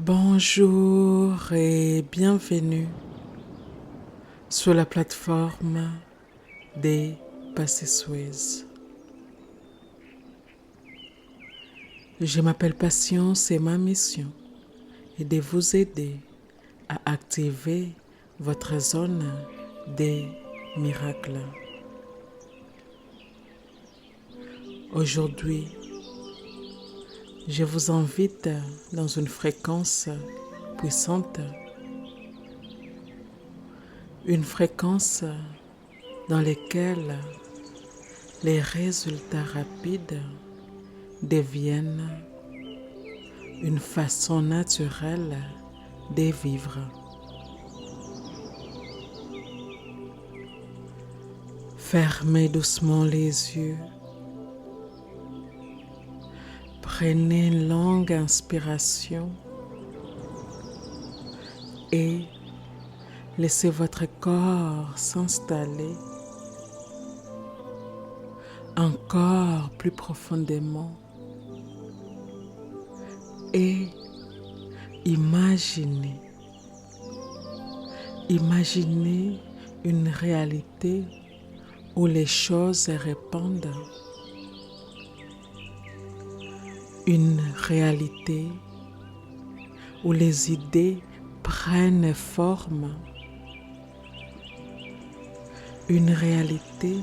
Bonjour et bienvenue sur la plateforme des Passé-Suez. Je m'appelle Patience et ma mission est de vous aider à activer votre zone des miracles. Aujourd'hui, je vous invite dans une fréquence puissante, une fréquence dans laquelle les résultats rapides deviennent une façon naturelle de vivre. Fermez doucement les yeux. Prenez une longue inspiration et laissez votre corps s'installer encore plus profondément et imaginez une réalité où les choses se répandent. Une réalité où les idées prennent forme. Une réalité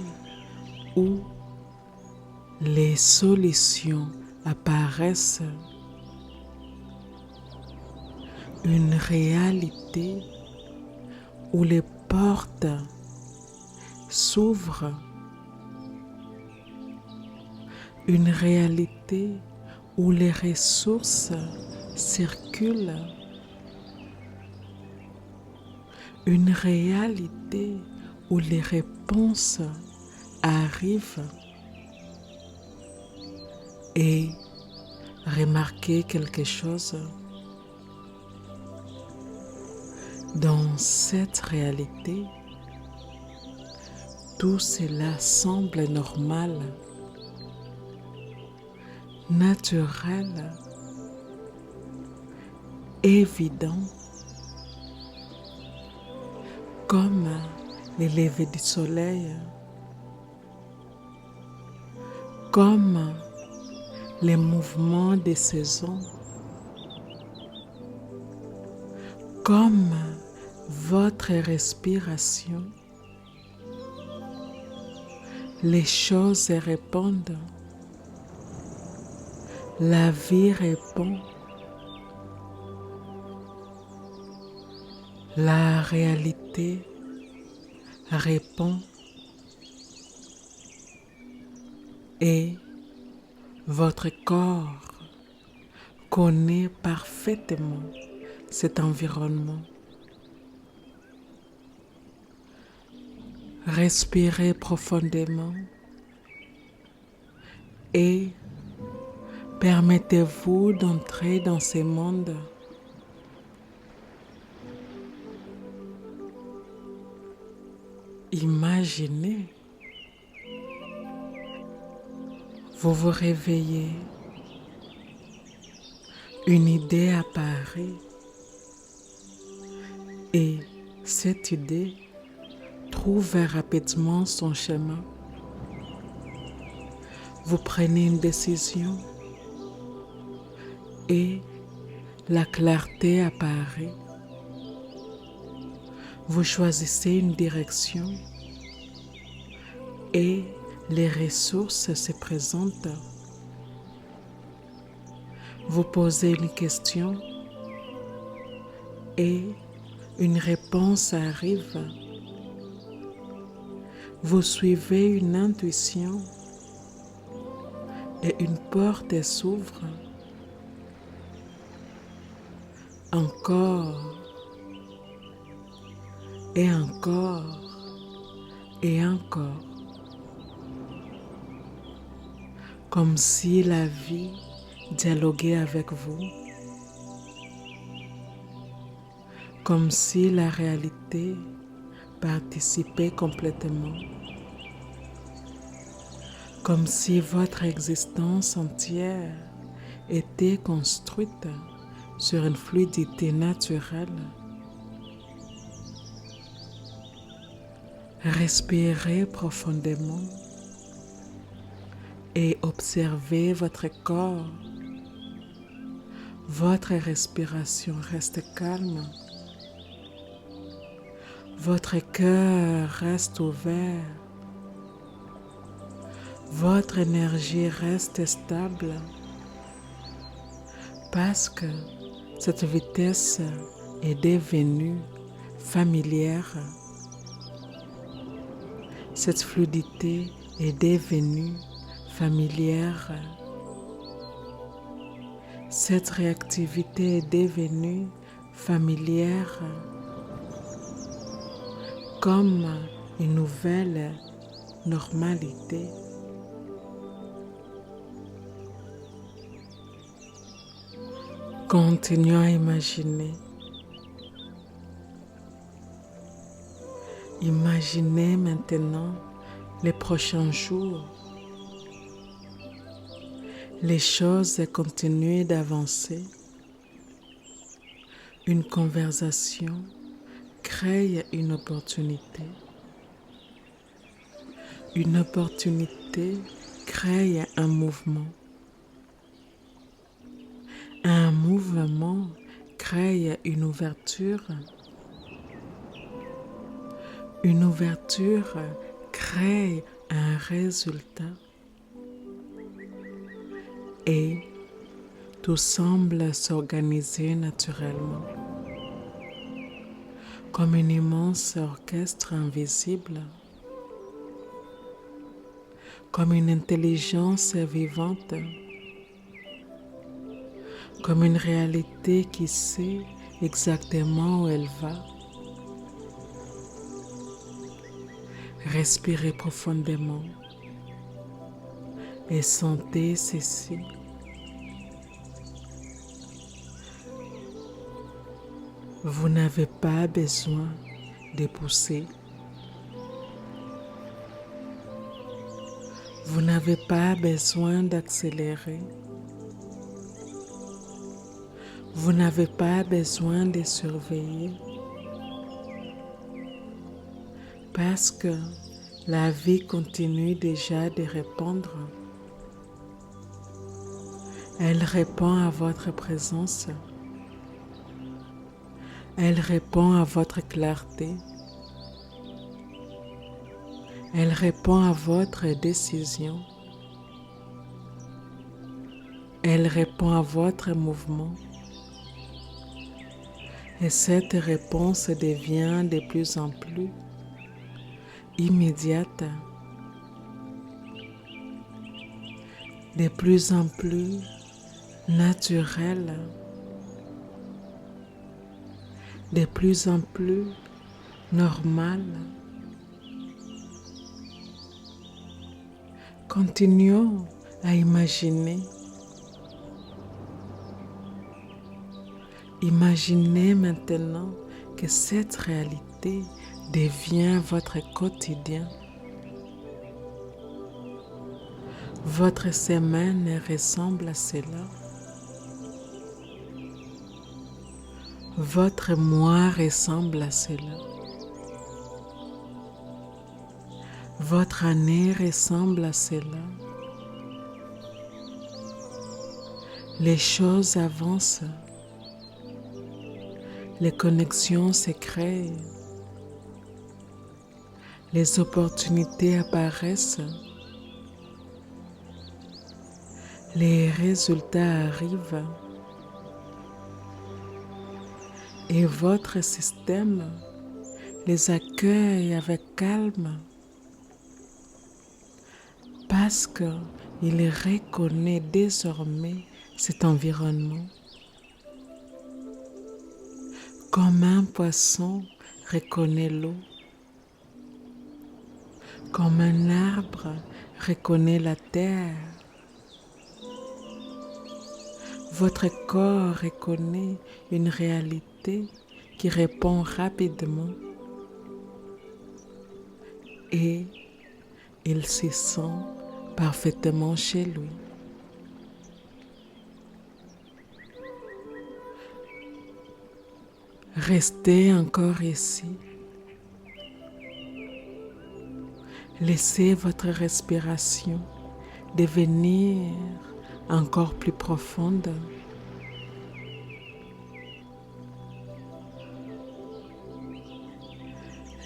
où les solutions apparaissent. Une réalité où les portes s'ouvrent. Une réalité où les ressources circulent. Une réalité où les réponses arrivent. Et remarquez quelque chose. Dans cette réalité, tout cela semble normal, naturel, évident, comme les levées du soleil, comme les mouvements des saisons, comme votre respiration. Les choses se répondent. La vie répond. La réalité répond. Et votre corps connaît parfaitement cet environnement. Respirez profondément et permettez-vous d'entrer dans ce monde. Imaginez, vous vous réveillez, une idée apparaît et cette idée trouve rapidement son chemin. Vous prenez une décision et la clarté apparaît. Vous choisissez une direction et les ressources se présentent. Vous posez une question et une réponse arrive. Vous suivez une intuition et une porte s'ouvre. Encore et encore et encore. Comme si la vie dialoguait avec vous. Comme si la réalité participait complètement. Comme si votre existence entière était construite sur une fluidité naturelle. Respirez profondément et observez votre corps. Votre respiration reste calme. Votre cœur reste ouvert. Votre énergie reste stable parce que cette vitesse est devenue familière. Cette fluidité est devenue familière. Cette réactivité est devenue familière comme une nouvelle normalité. Continuons à imaginer. Imaginez maintenant les prochains jours. Les choses continuent d'avancer. Une conversation crée une opportunité. Une opportunité crée un mouvement. Un mouvement crée une ouverture. Une ouverture crée un résultat. Et tout semble s'organiser naturellement, comme un immense orchestre invisible, comme une intelligence vivante, comme une réalité qui sait exactement où elle va. Respirez profondément et sentez ceci. Vous n'avez pas besoin de pousser. Vous n'avez pas besoin d'accélérer. Vous n'avez pas besoin de surveiller. Parce que la vie continue déjà de répondre. Elle répond à votre présence. Elle répond à votre clarté. Elle répond à votre décision. Elle répond à votre mouvement. Et cette réponse devient de plus en plus immédiate, de plus en plus naturelle, de plus en plus normale. Continuons à imaginer. Imaginez maintenant que cette réalité devient votre quotidien. Votre semaine ressemble à cela. Votre mois ressemble à cela. Votre année ressemble à cela. Les choses avancent. Les connexions se créent. Les opportunités apparaissent. Les résultats arrivent. Et votre système les accueille avec calme parce qu'il reconnaît désormais cet environnement. Comme un poisson reconnaît l'eau, comme un arbre reconnaît la terre, votre corps reconnaît une réalité qui répond rapidement et il s'y sent parfaitement chez lui. Restez encore ici. Laissez votre respiration devenir encore plus profonde.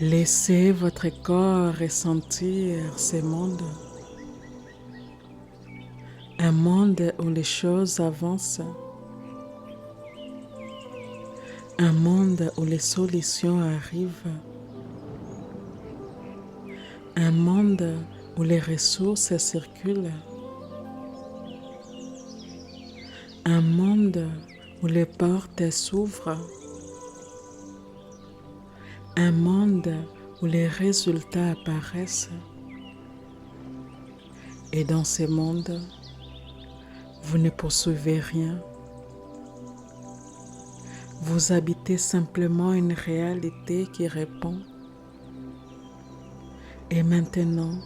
Laissez votre corps ressentir ce monde. Un monde où les choses avancent. Un monde où les solutions arrivent. Un monde où les ressources circulent. Un monde où les portes s'ouvrent. Un monde où les résultats apparaissent. Et dans ce monde, vous ne poursuivez rien. Vous habitez simplement une réalité qui répond. Et maintenant,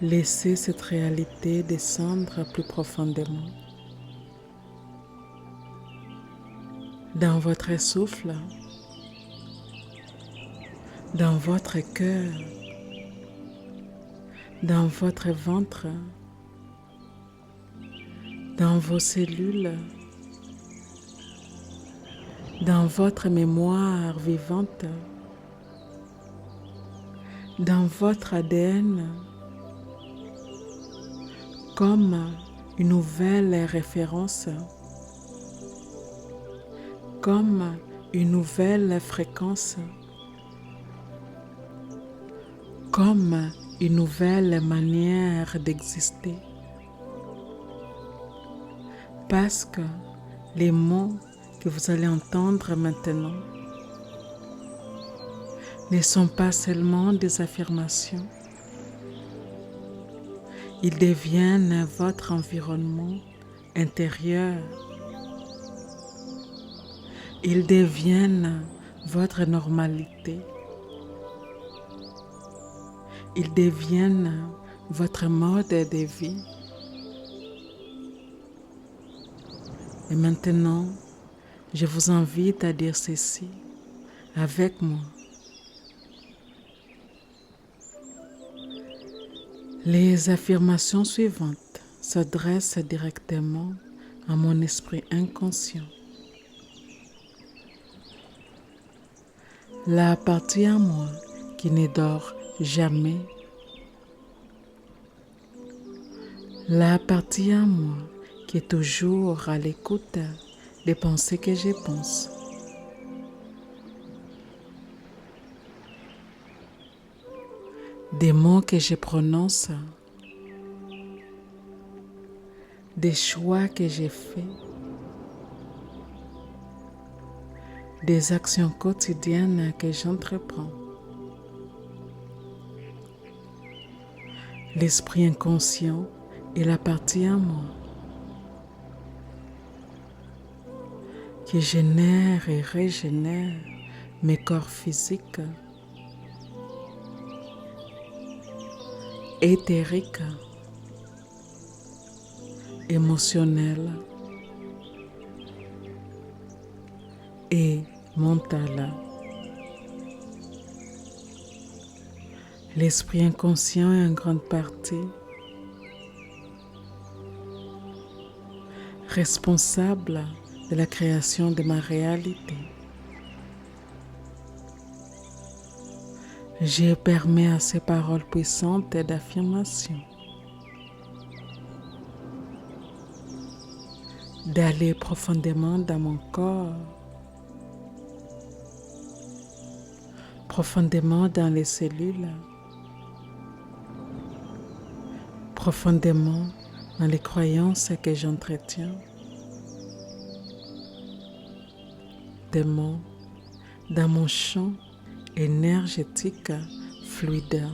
laissez cette réalité descendre plus profondément. Dans votre souffle, dans votre cœur, dans votre ventre, dans vos cellules, dans votre mémoire vivante, dans votre ADN, comme une nouvelle référence, comme une nouvelle fréquence, comme une nouvelle manière d'exister. Parce que les mots que vous allez entendre maintenant ne sont pas seulement des affirmations. Ils deviennent votre environnement intérieur. Ils deviennent votre normalité. Ils deviennent votre mode de vie. Et maintenant, je vous invite à dire ceci avec moi. Les affirmations suivantes s'adressent directement à mon esprit inconscient. La partie en moi qui ne dort jamais. La partie en moi qui est toujours à l'écoute des pensées que je pense. Des mots que je prononce. Des choix que j'ai faits. Des actions quotidiennes que j'entreprends. L'esprit inconscient est la partie en moi qui génère et régénère mes corps physiques, éthériques, émotionnels et mentaux. L'esprit inconscient est en grande partie responsable de la création de ma réalité. Je permets à ces paroles puissantes d'affirmation d'aller profondément dans mon corps, profondément dans les cellules, profondément dans les croyances que j'entretiens, dans mon champ énergétique fluide.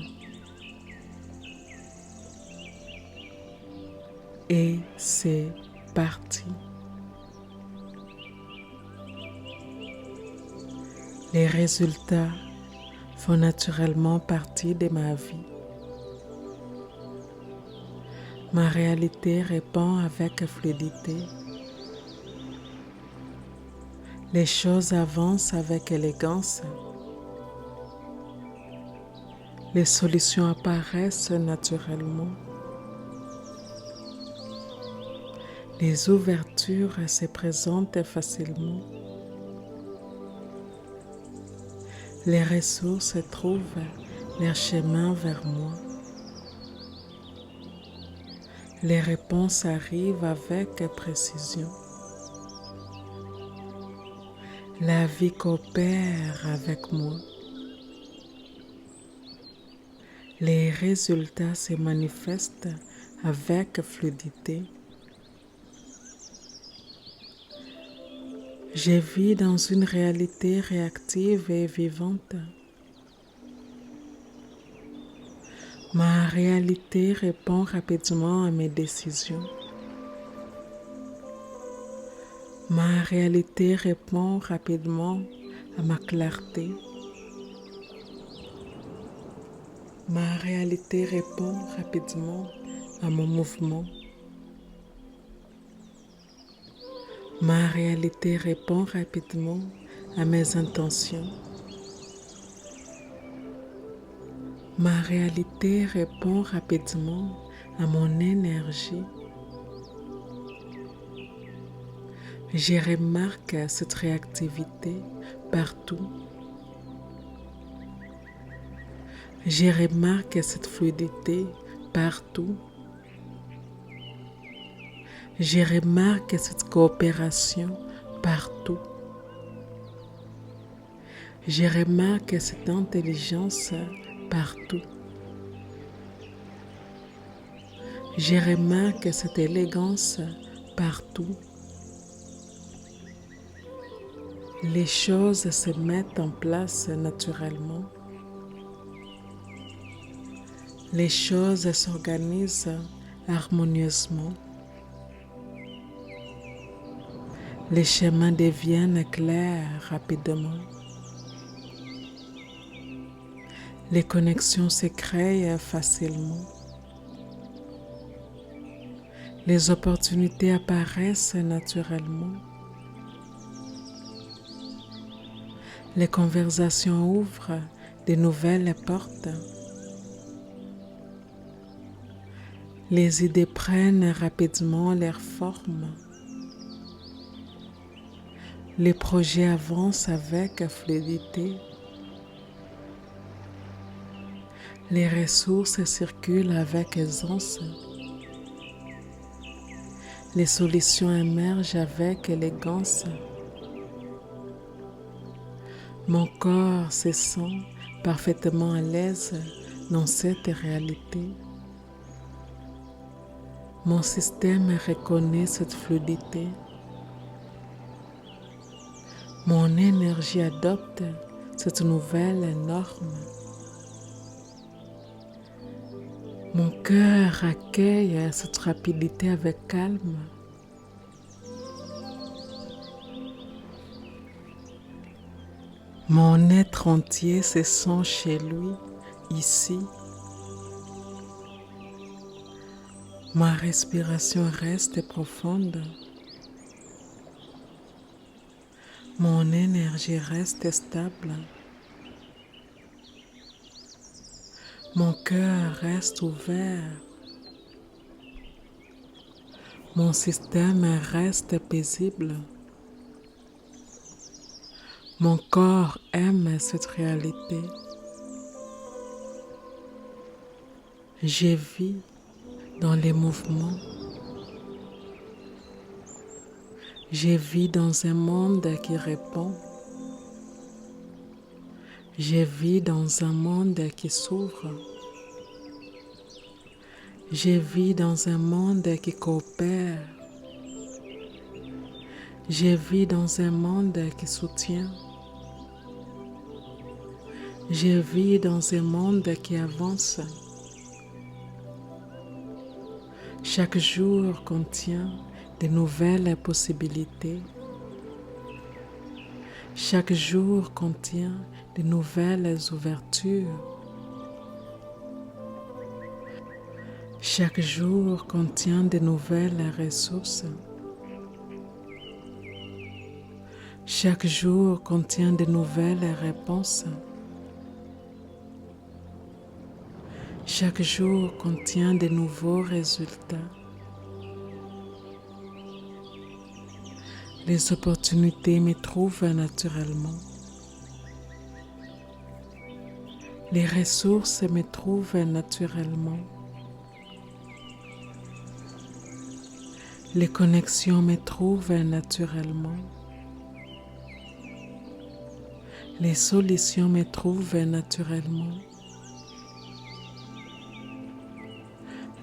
Et c'est parti. Les résultats font naturellement partie de ma vie. Ma réalité répond avec fluidité. Les choses avancent avec élégance. Les solutions apparaissent naturellement. Les ouvertures se présentent facilement. Les ressources trouvent leur chemin vers moi. Les réponses arrivent avec précision. La vie coopère avec moi. Les résultats se manifestent avec fluidité. Je vis dans une réalité réactive et vivante. Ma réalité répond rapidement à mes décisions. Ma réalité répond rapidement à ma clarté. Ma réalité répond rapidement à mon mouvement. Ma réalité répond rapidement à mes intentions. Ma réalité répond rapidement à mon énergie. Je remarque cette réactivité partout. Je remarque cette fluidité partout. Je remarque cette coopération partout. Je remarque cette intelligence partout. Je remarque cette élégance partout. Les choses se mettent en place naturellement. Les choses s'organisent harmonieusement. Les chemins deviennent clairs rapidement. Les connexions se créent facilement. Les opportunités apparaissent naturellement. Les conversations ouvrent de nouvelles portes. Les idées prennent rapidement leur forme. Les projets avancent avec fluidité. Les ressources circulent avec aisance. Les solutions émergent avec élégance. Mon corps se sent parfaitement à l'aise dans cette réalité. Mon système reconnaît cette fluidité. Mon énergie adopte cette nouvelle norme. Mon cœur accueille cette rapidité avec calme. Mon être entier se sent chez lui, ici. Ma respiration reste profonde. Mon énergie reste stable. Mon cœur reste ouvert. Mon système reste paisible. Mon corps aime cette réalité. Je vis dans les mouvements. Je vis dans un monde qui répond. Je vis dans un monde qui s'ouvre. Je vis dans un monde qui coopère. Je vis dans un monde qui soutient. Je vis dans un monde qui avance. Chaque jour contient de nouvelles possibilités. Chaque jour contient de nouvelles ouvertures. Chaque jour contient de nouvelles ressources. Chaque jour contient de nouvelles réponses. Chaque jour contient de nouveaux résultats. Les opportunités me trouvent naturellement. Les ressources me trouvent naturellement. Les connexions me trouvent naturellement. Les solutions me trouvent naturellement.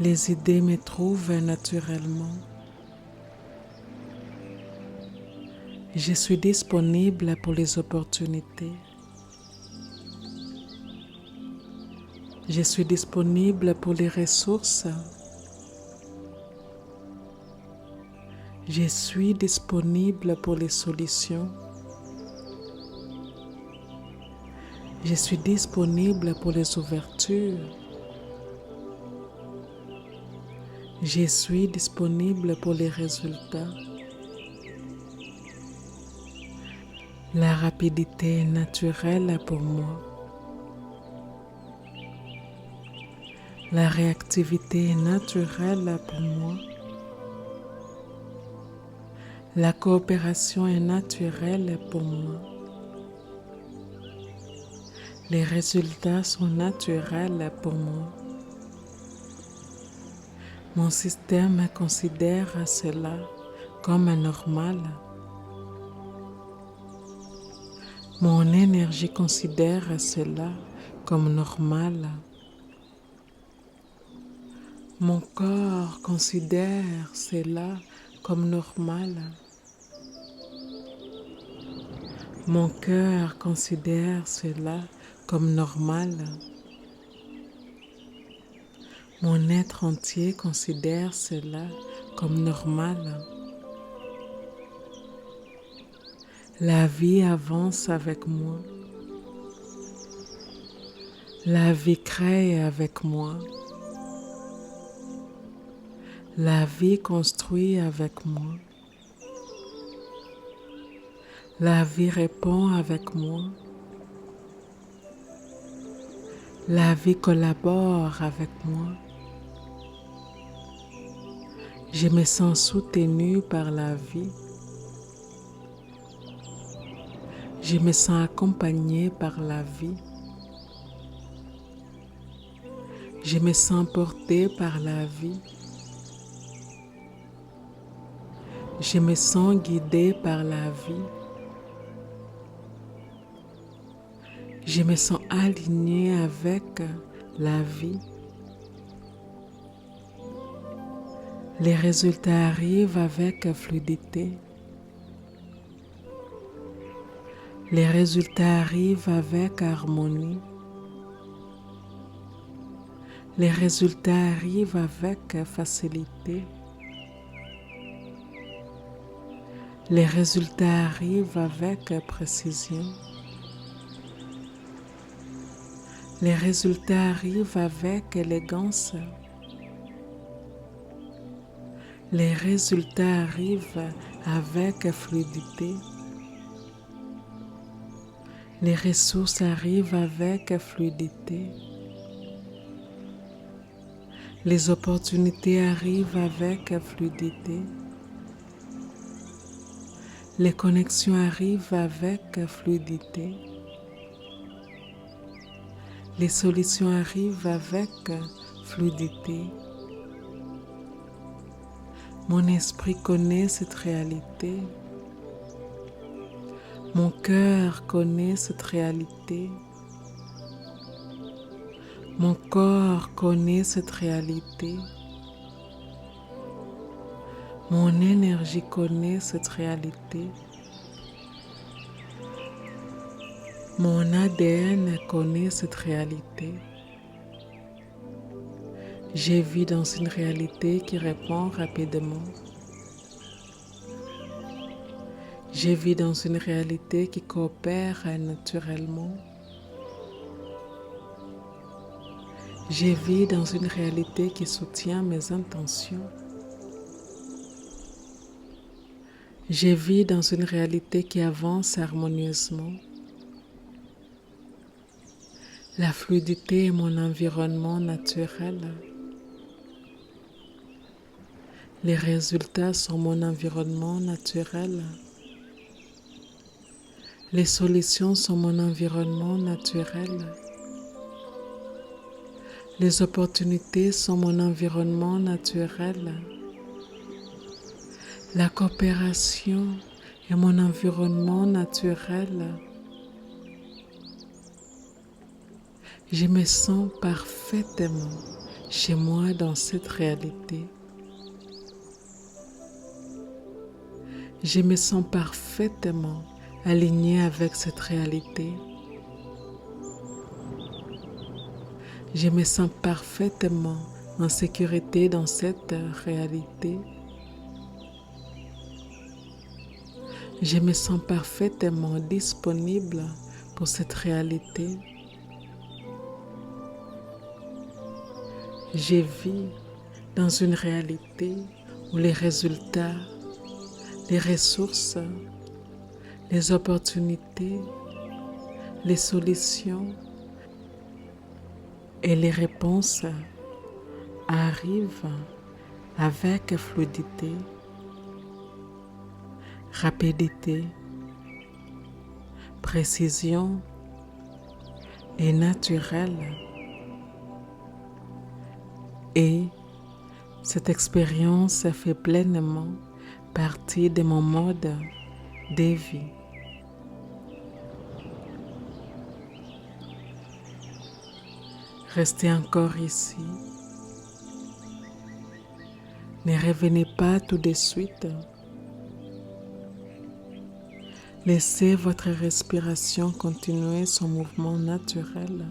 Les idées me trouvent naturellement. Je suis disponible pour les opportunités. Je suis disponible pour les ressources. Je suis disponible pour les solutions. Je suis disponible pour les ouvertures. Je suis disponible pour les résultats. La rapidité est naturelle pour moi. La réactivité est naturelle pour moi. La coopération est naturelle pour moi. Les résultats sont naturels pour moi. Mon système considère cela comme normal. Mon énergie considère cela comme normal. Mon corps considère cela comme normal. Mon cœur considère cela comme normal. Mon être entier considère cela comme normal. La vie avance avec moi. La vie crée avec moi. La vie construit avec moi. La vie répond avec moi. La vie collabore avec moi. Je me sens soutenu par la vie. Je me sens accompagné par la vie. Je me sens porté par la vie. Je me sens guidé par la vie. Je me sens aligné avec la vie. Les résultats arrivent avec fluidité. Les résultats arrivent avec harmonie. Les résultats arrivent avec facilité. Les résultats arrivent avec précision. Les résultats arrivent avec élégance. Les résultats arrivent avec fluidité. Les ressources arrivent avec fluidité. Les opportunités arrivent avec fluidité. Les connexions arrivent avec fluidité. Les solutions arrivent avec fluidité. Mon esprit connaît cette réalité. Mon cœur connaît cette réalité. Mon corps connaît cette réalité. Mon énergie connaît cette réalité. Mon ADN connaît cette réalité. Je vis dans une réalité qui répond rapidement. Je vis dans une réalité qui coopère naturellement. Je vis dans une réalité qui soutient mes intentions. Je vis dans une réalité qui avance harmonieusement. La fluidité est mon environnement naturel. Les résultats sont mon environnement naturel. Les solutions sont mon environnement naturel. Les opportunités sont mon environnement naturel. La coopération est mon environnement naturel. Je me sens parfaitement chez moi dans cette réalité. Je me sens parfaitement aligné avec cette réalité. Je me sens parfaitement en sécurité dans cette réalité. Je me sens parfaitement disponible pour cette réalité. Je vis dans une réalité où les résultats, les ressources, les opportunités, les solutions et les réponses arrivent avec fluidité, rapidité, précision et naturel. Et cette expérience fait pleinement partie de mon mode de vie. Restez encore ici. Ne revenez pas tout de suite. Laissez votre respiration continuer son mouvement naturel.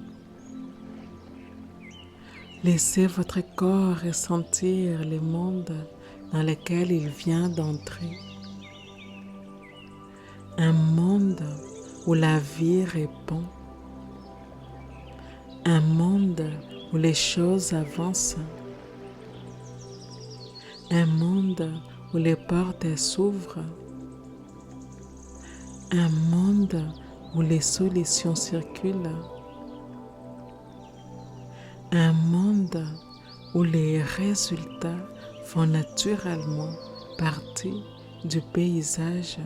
Laissez votre corps ressentir le monde dans lequel il vient d'entrer. Un monde où la vie répond. Un monde où les choses avancent. Un monde où les portes s'ouvrent. Un monde où les solutions circulent. Un monde où les résultats font naturellement partie du paysage.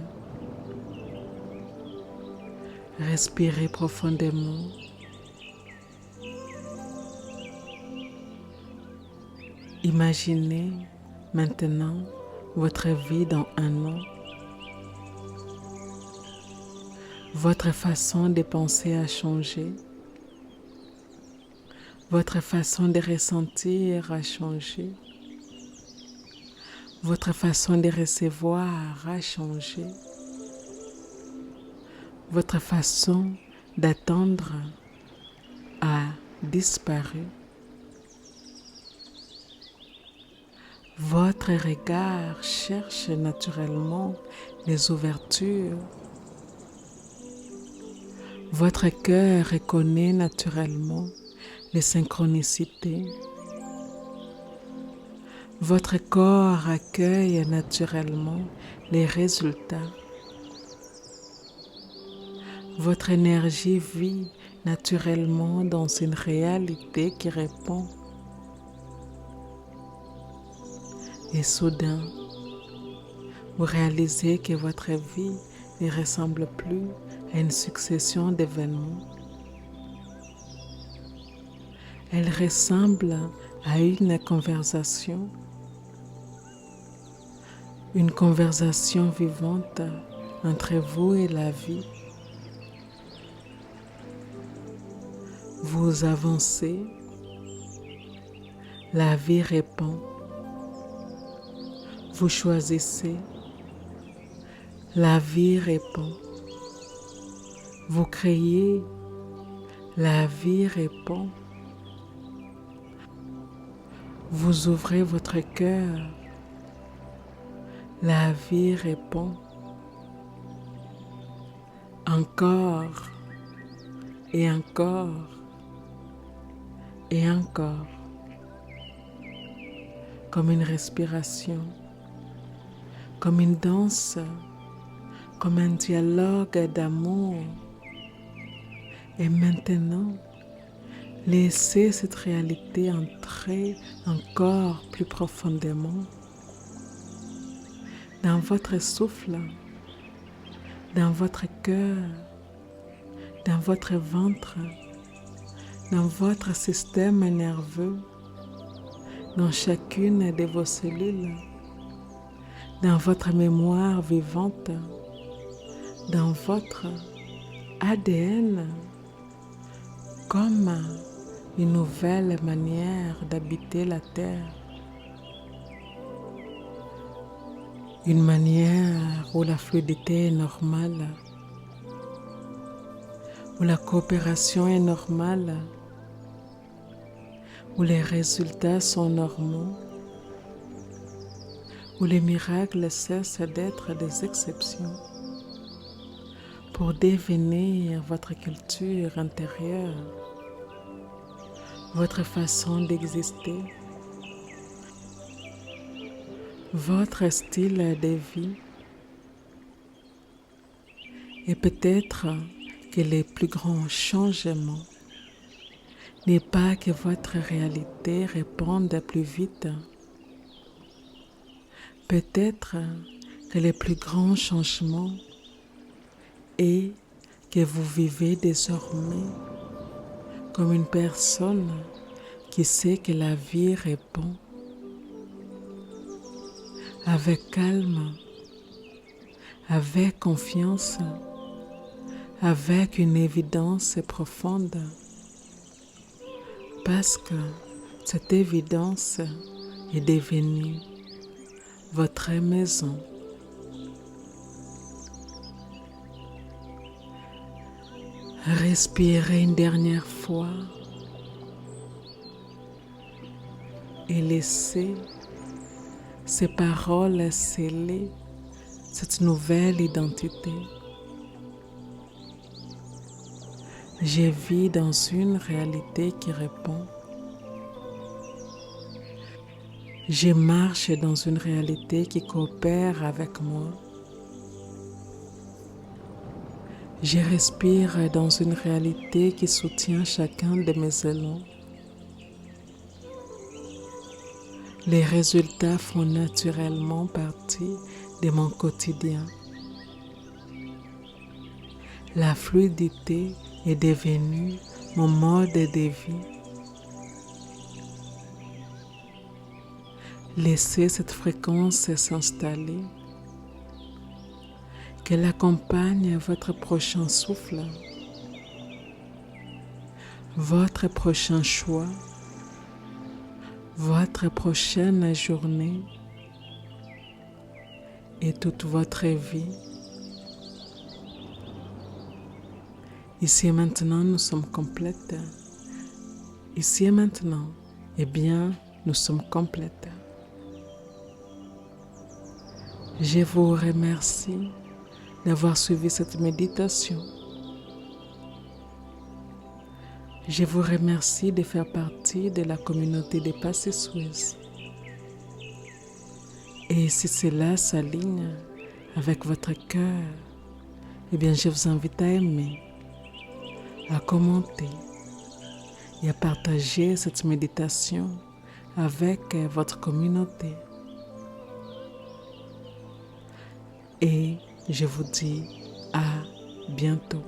Respirez profondément. Imaginez maintenant votre vie dans un an. Votre façon de penser a changé. Votre façon de ressentir a changé. Votre façon de recevoir a changé. Votre façon d'attendre a disparu. Votre regard cherche naturellement les ouvertures. Votre cœur reconnaît naturellement les synchronicités. Votre corps accueille naturellement les résultats. Votre énergie vit naturellement dans une réalité qui répond. Et soudain, vous réalisez que votre vie ne ressemble plus à une succession d'événements. Elle ressemble à une conversation vivante entre vous et la vie. Vous avancez, la vie répond. Vous choisissez, la vie répond. Vous créez, la vie répond. Vous ouvrez votre cœur, la vie répond. Encore et encore et encore, comme une respiration. comme une danse, comme un dialogue d'amour. Et maintenant, laissez cette réalité entrer encore plus profondément dans votre souffle, dans votre cœur, dans votre ventre, dans votre système nerveux, dans chacune de vos cellules, dans votre mémoire vivante, dans votre ADN, comme une nouvelle manière d'habiter la Terre. Une manière où la fluidité est normale, où la coopération est normale, où les résultats sont normaux, où les miracles cessent d'être des exceptions pour devenir votre culture intérieure, votre façon d'exister, votre style de vie. Et peut-être que les plus grands changements n'est pas que votre réalité réponde plus vite. Peut-être que les plus grands changements est que vous vivez désormais comme une personne qui sait que la vie répond avec calme, avec confiance, avec une évidence profonde, parce que cette évidence est devenue votre maison. Respirez une dernière fois et laissez ces paroles sceller cette nouvelle identité. Je vis dans une réalité qui répond. Je marche dans une réalité qui coopère avec moi. Je respire dans une réalité qui soutient chacun de mes élans. Les résultats font naturellement partie de mon quotidien. La fluidité est devenue mon mode de vie. Laissez cette fréquence s'installer, qu'elle accompagne votre prochain souffle, votre prochain choix, votre prochaine journée et toute votre vie. Ici et maintenant, nous sommes complètes. Ici et maintenant, eh bien, nous sommes complètes. Je vous remercie d'avoir suivi cette méditation. Je vous remercie de faire partie de la communauté des Passé Suisse. Et si cela s'aligne avec votre cœur, eh bien, je vous invite à aimer, à commenter et à partager cette méditation avec votre communauté. Et je vous dis à bientôt.